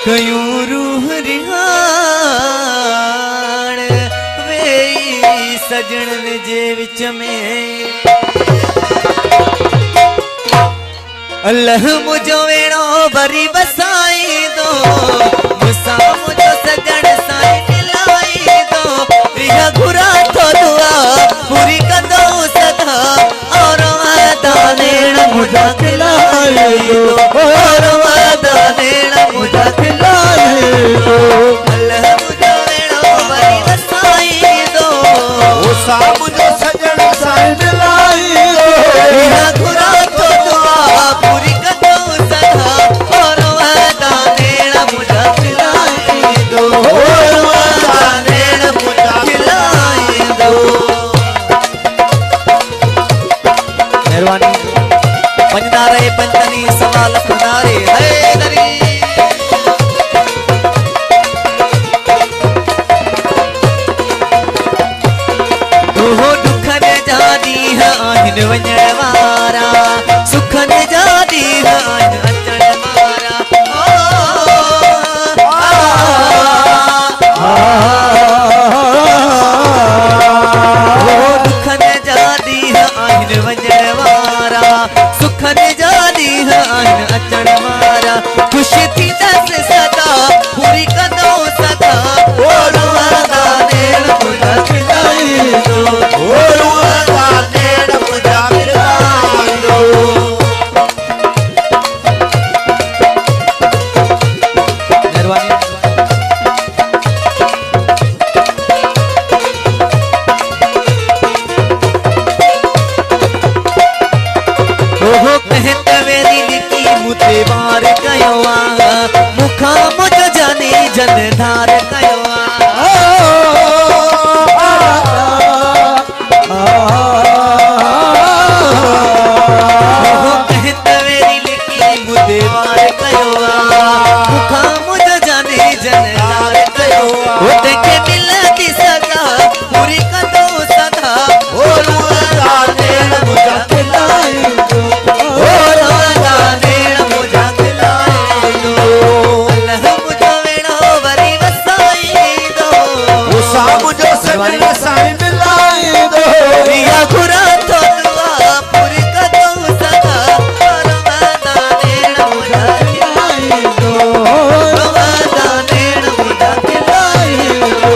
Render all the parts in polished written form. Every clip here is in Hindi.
कयूं रूह रिहाण वेई सजणन जे विच में अल्लाह मुझो वेणो वरी बसाई दो मुसा मुझो सजण साईं मिलाई दो रिहा घुरा तो दुआ पूरी कंदो सदा और वादा देण मुझा खिलाए दो और वादा देण मुझा खिलाए दो अल्लाह मुझो वेणो वरी बसाई दो मुसा मुझो सजण साईं मिलाई दो रिहा घुरा तो दुआ पूरी कंदो सदा और वादा देण मुझा खिलाए दो और वादा देण मुझा खिलाए दो। मेहरबानी पंजनारे पंजनी सवाल पुनारे है दरी ओहो दुखन जादी है आहिन वञण वारा सुखन जादी है आहिन अचण वारा दुखन जादी है आहिन वञण वारा सुखन जादी है आहिन अचण वारा खुश थी दस सदा पूरी कंदो सदा और वादा देण मुझा खिलाए दो और वादा देण मुझा खिलाए दो। मेहरबानी ओहो कहत वेरी लिखी मुते वार कयो आ मुखा मुझ जाने जन धार कयो आ ओहो कहत वेरी लिखी मुते वार कयो आ मुखा मुझ जाने जन धार कयो आ ओ देखे मिलती सदा पूरी कंदो सदा और वादा देण मुझा खिलाए दो और वादा देण मुझा खिलाए दो अल्लाह मुझो वेणो वरी वसाई दो मुसा मुझो सजण साईं मिलाई दो रिहा घुरा तो दुआ पूरी कंदो सदा और वादा देण मुझा खिलाए दो और वादा देण मुझा खिलाए दो।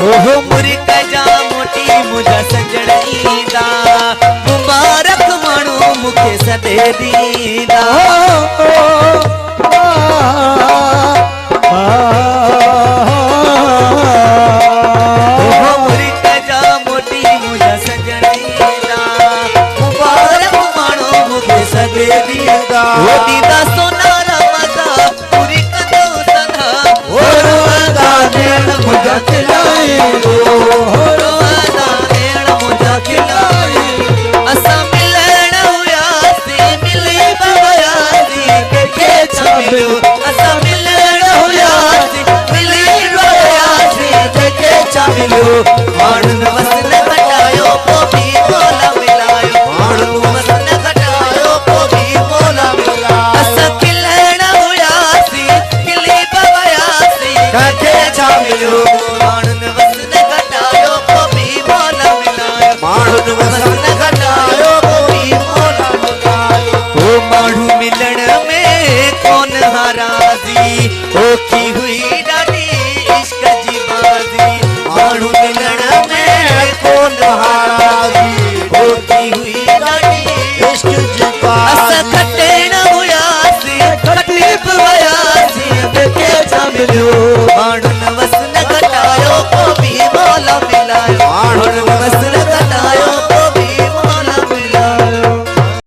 ओहो मुरिक जा मोटी मुझा सजण ईंदा मुबारक माण्हू मूंखे सॾे ॾींदा ओहो मुरिक जा मोटी मुझा सजण ईंदा मुबारक माण्हू मूंखे सॾे ॾींदा ॾींदा